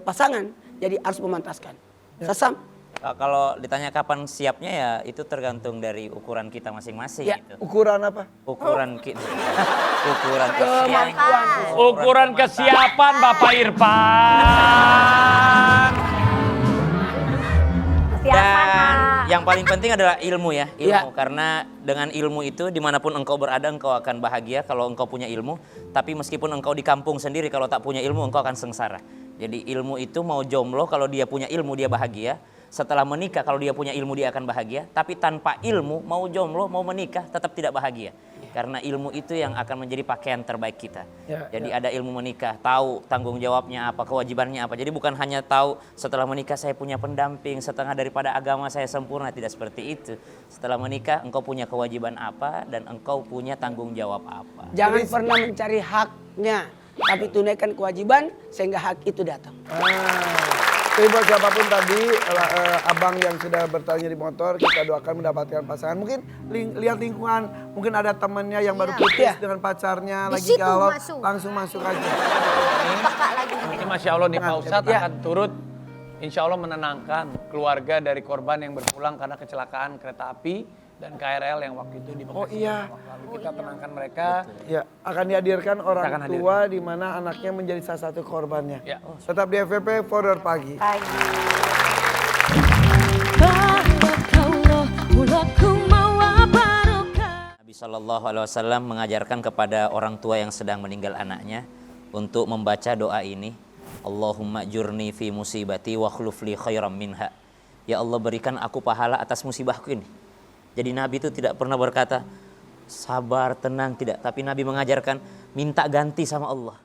pasangan? Jadi harus memantaskan. Sesam.
kalau ditanya kapan siapnya ya itu tergantung dari ukuran kita masing-masing
Ya.
gitu.
Ukuran apa?
Ukuran kita. Ukuran kesiapan.
Ukuran kesiapan Bapak Irfan.
Dan yang paling penting adalah ilmu ya, ilmu.
Ya.
Karena dengan ilmu itu dimanapun engkau berada engkau akan bahagia kalau engkau punya ilmu. Tapi meskipun engkau di kampung sendiri kalau tak punya ilmu engkau akan sengsara. Jadi ilmu itu mau jomblo kalau dia punya ilmu dia bahagia. Setelah menikah kalau dia punya ilmu dia akan bahagia. Tapi tanpa ilmu mau jomblo mau menikah tetap tidak bahagia. Karena ilmu itu yang akan menjadi pakaian terbaik kita. Jadi ada ilmu menikah, tahu tanggung jawabnya apa, kewajibannya apa. Jadi bukan hanya tahu setelah menikah saya punya pendamping, setengah daripada agama saya sempurna, tidak seperti itu. Setelah menikah engkau punya kewajiban apa dan engkau punya tanggung jawab apa.
Jangan pernah mencari haknya, tapi tunaikan kewajiban sehingga hak itu datang.
Jadi buat siapapun tadi, abang yang sudah bertanya di motor, kita doakan mendapatkan pasangan. Mungkin lihat lingkungan, mungkin ada temannya yang baru putus dengan pacarnya,
Di
lagi
situ
galau,
masuk.
langsung masuk aja.
Peka lagi.
Ini Masya Allah nih Pak Ustadz akan turut insya Allah menenangkan keluarga dari korban yang berpulang karena kecelakaan kereta api dan KRL yang waktu itu di Bekasi.
Oh iya.
Lalu kita tenangkan mereka.
Ya, akan dihadirkan orang
akan
tua di mana anaknya menjadi salah satu korbannya.
Ya.
Tetap di FVP Fodor Pagi.
Nabi SAW mengajarkan kepada orang tua yang sedang meninggal anaknya untuk membaca doa ini. Allahumma jurni fi musibati wa khlufli khairam minha. Ya Allah, berikan aku pahala atas musibahku ini. Jadi Nabi itu tidak pernah berkata sabar, tenang, tidak. Tapi Nabi mengajarkan minta ganti sama Allah.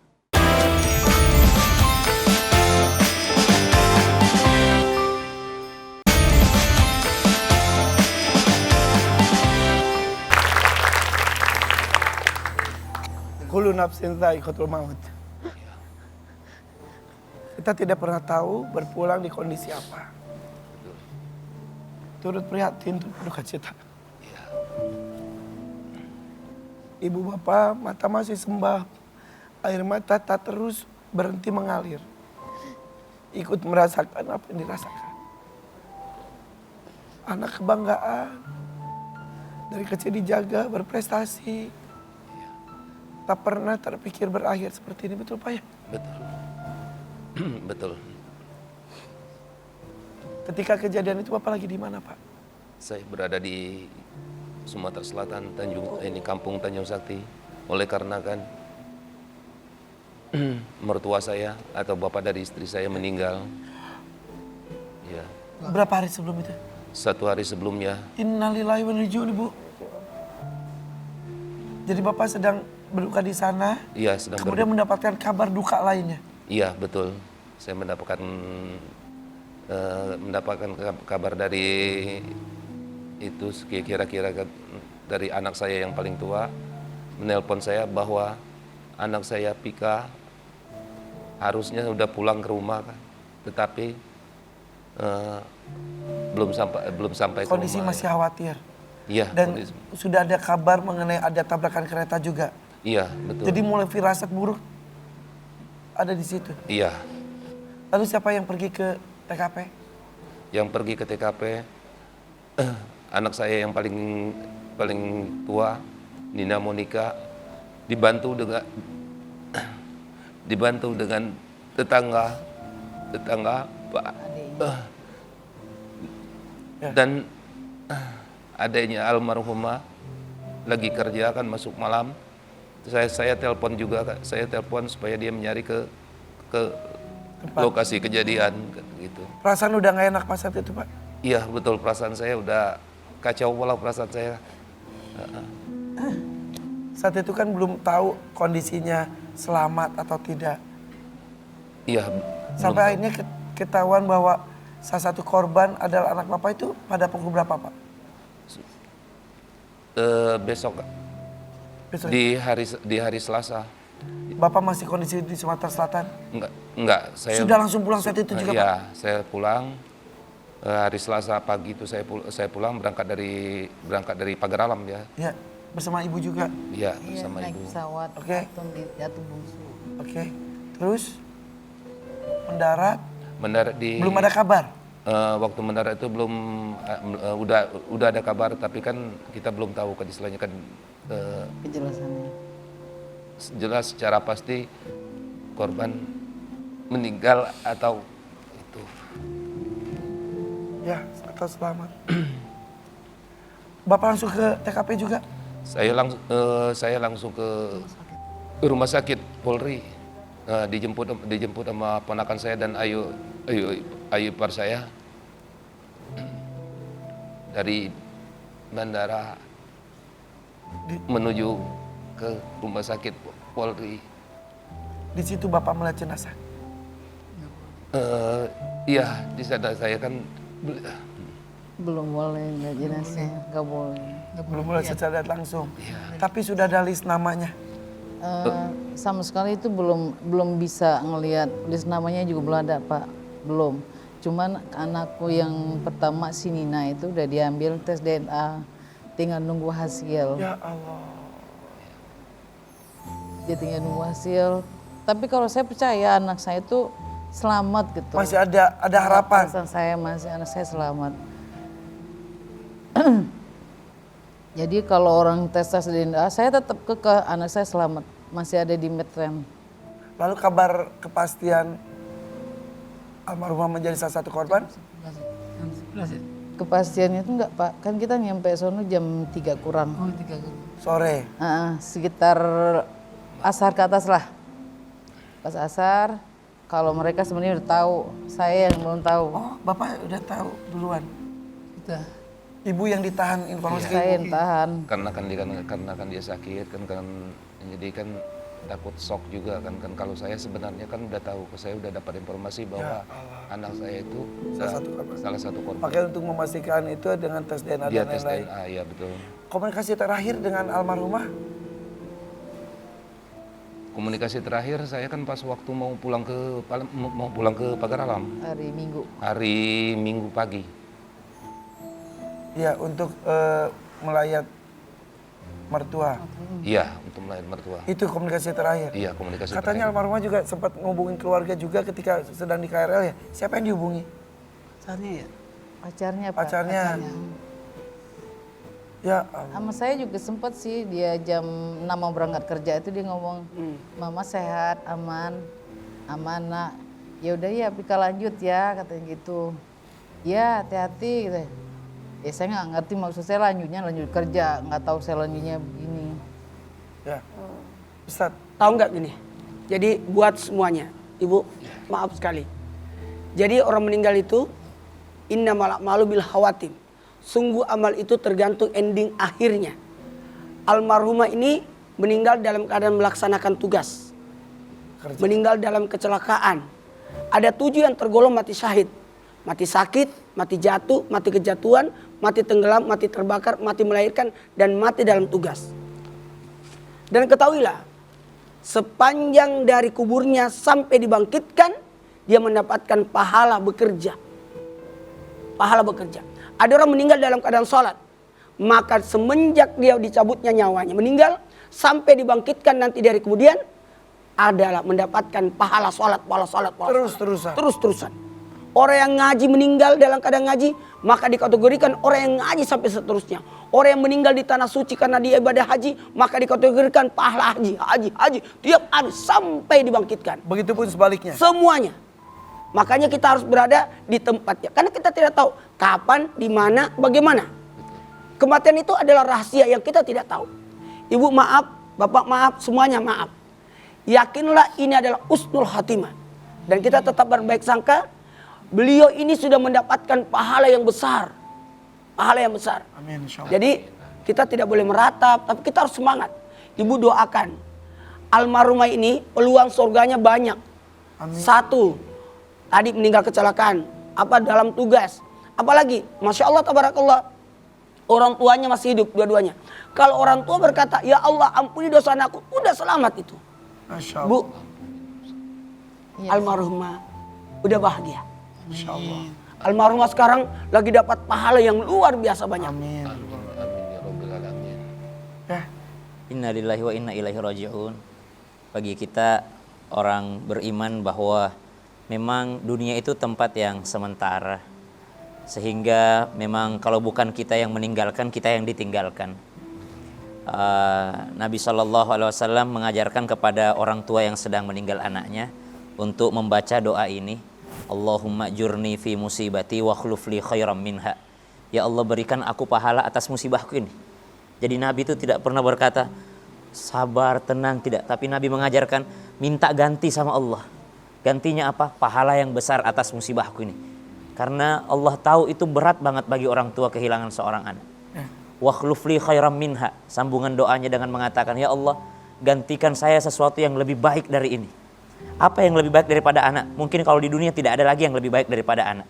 Kullu nafsin dha'iqatul maut. Kita tidak pernah tahu berpulang di kondisi apa. Turut prihatin, turut berduka cita. Ibu bapak mata masih sembab, air mata tak terus berhenti mengalir. Ikut merasakan apa yang dirasakan. Anak kebanggaan, dari kecil dijaga, berprestasi. Tak pernah terpikir berakhir seperti ini, betul Pak ya?
Betul. Betul.
Ketika kejadian itu Bapak lagi di mana Pak?
Saya berada di Sumatera Selatan, Kampung Tanjung Sakti. Oleh karena kan mertua saya atau bapak dari istri saya meninggal. Ya.
Berapa hari sebelum itu?
1 hari sebelumnya.
Innalillahi wa inna ilaihi raji'un, Ibu. Jadi Bapak sedang berduka di sana.
Iya, sedang
kemudian mendapatkan kabar duka lainnya.
Iya, betul. Saya mendapatkan kabar dari itu kira-kira dari anak saya yang paling tua menelpon saya bahwa anak saya Pika harusnya udah pulang ke rumah kan, tetapi belum sampai
kondisi
ke rumah.
masih khawatir.
Iya.
Dan sudah ada kabar mengenai ada tabrakan kereta juga.
Iya, betul.
Jadi mulai firasat buruk ada di situ.
Iya.
Lalu siapa yang pergi ke TKP?
Yang pergi ke TKP anak saya yang paling tua, Nina Monika, dibantu dengan tetangga Pak. Dan adanya almarhumah lagi kerja kan masuk malam. Saya telepon juga, saya telepon supaya dia menyari ke lokasi kejadian gitu.
Perasaan udah nggak enak pas saat itu Pak?
Iya betul, perasaan saya udah kacau pola perasaan saya.
Saat itu kan belum tahu kondisinya selamat atau tidak.
Iya.
Sampai akhirnya ketahuan bahwa salah satu korban adalah anak Bapak itu pada pukul berapa Pak?
Besok.
Besok.
Di hari Selasa.
Bapak masih kondisi di Sumatera Selatan?
Enggak. Saya
sudah langsung pulang saat itu juga Pak?
Iya, saya pulang. Hari Selasa pagi itu saya pulang berangkat dari Pagaralam ya.
Iya, bersama ibu juga?
Iya, bersama
naik
ibu.
pesawat.
Oke.
Jatuh bungsu.
Oke. Terus mendarat?
Mendarat di.
Belum ada kabar?
Waktu mendarat itu belum udah ada kabar, tapi kan kita belum tahu kan istilahnya kan
kejelasannya.
Jelas secara pasti korban meninggal atau itu.
Ya, atau selamat. Bapak langsung ke TKP juga?
Saya langsung ke rumah sakit Polri. Dijemput sama ponakan saya dan Ayu ipar saya dari bandara menuju ke rumah sakit Polri.
Di situ Bapak melihat jenazah?
Iya, di sana saya kan
belum boleh nggak jenazah, nggak boleh.
Belum boleh secara langsung. Tapi sudah ada list namanya?
Sama sekali itu belum bisa ngelihat list namanya juga belum ada Pak, belum. Cuman anakku yang pertama si Nina itu udah diambil tes DNA, tinggal nunggu hasil.
Ya Allah.
Dia tinggal nunggu hasil. Tapi kalau saya percaya anak saya itu selamat gitu.
Masih ada harapan.
Perasaan saya masih anak saya selamat. Jadi kalau orang tes DNA, saya tetap kekeh anak saya selamat, masih ada di medrem.
Lalu kabar kepastian almarhumah menjadi salah satu korban?
Kepastiannya itu enggak Pak, kan kita nyampe sono jam 3 kurang.
Oh 3
Sore?
Sekitar asar ke atas lah. Pas asar, kalau mereka sebenarnya udah tahu, saya yang belum tahu.
Oh Bapak udah tahu duluan?
Udah.
Ibu yang ditahan informasi
Saya yang tahan.
Karena kan dia sakit kan jadi kan takut shock juga kan kalau saya sebenarnya kan udah tahu, saya udah dapat informasi bahwa anak saya itu salah satu korban.
Makanya untuk memastikan itu dengan tes DNA
Dia
dan
tes
lain-lain.
DNA, ya betul.
Komunikasi terakhir dengan almarhumah?
Komunikasi terakhir saya kan pas waktu mau pulang ke Pagar Alam.
Hari Minggu.
Hari Minggu pagi.
Ya, untuk melayat mertua.
Iya, untuk melayat mertua.
Itu komunikasi terakhir?
Iya, komunikasi
Katanya
terakhir.
almarhumah juga sempat ngubungin keluarga juga ketika sedang di KRL ya. Siapa yang dihubungi?
Pacarnya ya?
Pacarnya Pak.
Pacarnya. Ya
sama saya juga sempat sih, dia jam 6 mau berangkat kerja itu dia ngomong, Mama sehat, aman nak. Ya udah ya, Pika lanjut ya, katanya gitu. Ya hati-hati gitu. Ya saya nggak ngerti maksud saya lanjut kerja, nggak tahu saya lanjutnya begini.
Ya, Ustaz.
Tahu nggak gini? Jadi buat semuanya, Ibu, maaf sekali. Jadi orang meninggal itu innamal a'malu bil khawatim. Sungguh amal itu tergantung ending akhirnya. Almarhumah ini meninggal dalam keadaan melaksanakan tugas. Meninggal dalam kecelakaan. Ada 7 yang tergolong mati syahid. Mati sakit, mati jatuh, mati kejatuhan, mati tenggelam, mati terbakar, mati melahirkan, dan mati dalam tugas. Dan ketahuilah, sepanjang dari kuburnya sampai dibangkitkan, dia mendapatkan pahala bekerja. Pahala bekerja. Ada orang meninggal dalam keadaan sholat. Maka semenjak dia dicabutnya nyawanya, meninggal, sampai dibangkitkan nanti dari kemudian, adalah mendapatkan pahala sholat. Terus-terusan. Orang yang ngaji meninggal dalam keadaan ngaji, maka dikategorikan orang yang ngaji sampai seterusnya. Orang yang meninggal di tanah suci karena dia ibadah haji, maka dikategorikan pahala haji. Tiap hari sampai dibangkitkan.
Begitupun sebaliknya.
Semuanya. Makanya kita harus berada di tempatnya. Karena kita tidak tahu kapan, di mana, bagaimana. Kematian itu adalah rahasia yang kita tidak tahu. Ibu maaf, bapak maaf, semuanya maaf. Yakinlah ini adalah husnul khatimah. Dan kita tetap berbaik sangka. Beliau ini sudah mendapatkan pahala yang besar. Pahala yang besar.
Amin, insyaallah.
Jadi kita tidak boleh meratap, tapi kita harus semangat. Ibu doakan. Almarhumah ini peluang surganya banyak.
Amin.
1, tadi meninggal kecelakaan. Dalam tugas. Apalagi, Masya Allah, tabarakallah. Orang tuanya masih hidup dua-duanya. Kalau orang tua berkata, ya Allah ampuni dosa anakku, udah selamat itu.
Masya
Bu, almarhumah udah bahagia.
Insya Allah.
Almarhumah sekarang lagi dapat pahala yang luar biasa banyak.
Amin.
Inna lillahi wa inna ilaihi raji'un. Bagi kita orang beriman bahwa memang dunia itu tempat yang sementara. Sehingga memang kalau bukan kita yang meninggalkan, kita yang ditinggalkan. Nabi SAW mengajarkan kepada orang tua yang sedang meninggal anaknya untuk membaca doa ini. Allahumma jurni fi musibati wa khlufli khairam minha. Ya Allah, berikan aku pahala atas musibahku ini. Jadi Nabi itu tidak pernah berkata sabar, tenang, tidak. Tapi Nabi mengajarkan minta ganti sama Allah. Gantinya apa? Pahala yang besar atas musibahku ini. Karena Allah tahu itu berat banget bagi orang tua kehilangan seorang anak. Wa khlufli khairam minha. Sambungan doanya dengan mengatakan, ya Allah, gantikan saya sesuatu yang lebih baik dari ini. Apa yang lebih baik daripada anak? Mungkin kalau di dunia tidak ada lagi yang lebih baik daripada anak.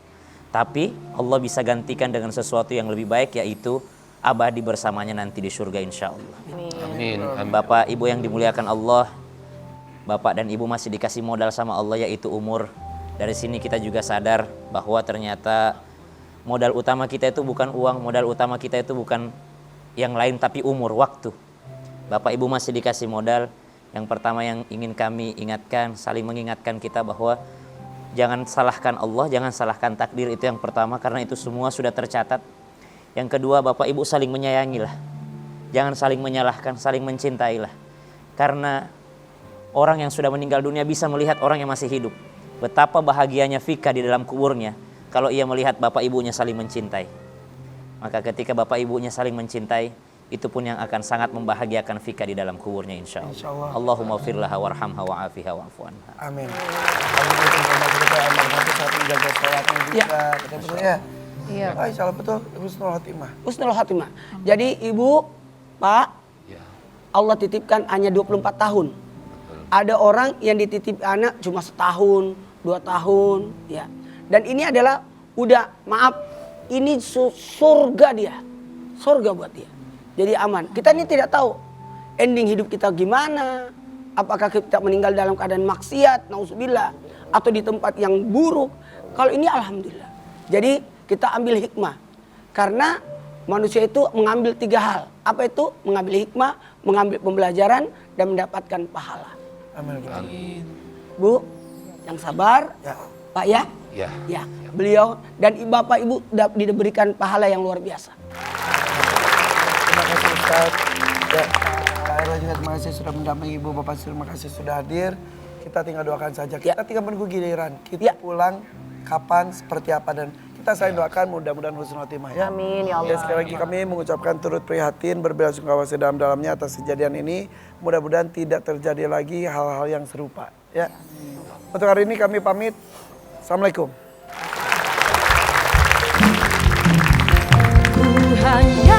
Tapi Allah bisa gantikan dengan sesuatu yang lebih baik, yaitu abadi bersamanya nanti di surga insya Allah.
Amin.
Bapak Ibu yang dimuliakan Allah, Bapak dan Ibu masih dikasih modal sama Allah, yaitu umur. Dari sini kita juga sadar bahwa ternyata modal utama kita itu bukan uang, modal utama kita itu bukan yang lain tapi umur, waktu. Bapak Ibu masih dikasih modal. Yang pertama yang ingin kami ingatkan, saling mengingatkan kita bahwa Jangan salahkan Allah, jangan salahkan takdir, itu yang pertama karena itu semua sudah tercatat. Yang kedua, Bapak Ibu saling menyayangilah. Jangan saling menyalahkan, saling mencintailah. Karena orang yang sudah meninggal dunia bisa melihat orang yang masih hidup. Betapa bahagianya Vika di dalam kuburnya kalau ia melihat Bapak Ibunya saling mencintai. Maka ketika Bapak Ibunya saling mencintai, itu pun yang akan sangat membahagiakan Vika di dalam kuburnya insya Allah. Allahumma firlaha warhamha wa'afiha wa'afu anha.
Amin. Kita almarhum saat menjaga sholatnya juga. Betul ya?
Iya.
Oh, insya Allah betul. Husnul Khotimah.
Husnul Khotimah. Jadi Ibu, Pak, Allah titipkan hanya 24 tahun. Ada orang yang dititip anak cuma setahun, 2 tahun, ya. Dan ini adalah udah maaf, ini surga dia, surga buat dia. Jadi aman. Kita ini tidak tahu ending hidup kita gimana. Apakah kita meninggal dalam keadaan maksiat, nauzubillah, atau di tempat yang buruk. Kalau ini alhamdulillah. Jadi kita ambil hikmah. Karena manusia itu mengambil 3 hal. Apa itu? Mengambil hikmah, mengambil pembelajaran, dan mendapatkan pahala.
Amin.
Bu, yang sabar,
ya.
Pak ya?
Ya.
Beliau dan Bapak Ibu diberikan pahala yang luar biasa.
Terima kasih Ustaz. Ya, Pak Erla juga terima kasih sudah mendampingi Ibu. Bapak terima kasih sudah hadir. Kita tinggal doakan saja. Kita tinggal menunggu giliran. Kita pulang kapan, seperti apa, dan kita saling doakan mudah-mudahan husnul khotimah ya.
Amin ya Allah.
Sekali lagi kami mengucapkan turut prihatin, berbelasungkawa sedalam-dalamnya atas kejadian ini. Mudah-mudahan tidak terjadi lagi hal-hal yang serupa ya. Untuk hari ini kami pamit. Assalamualaikum.
Ku hanya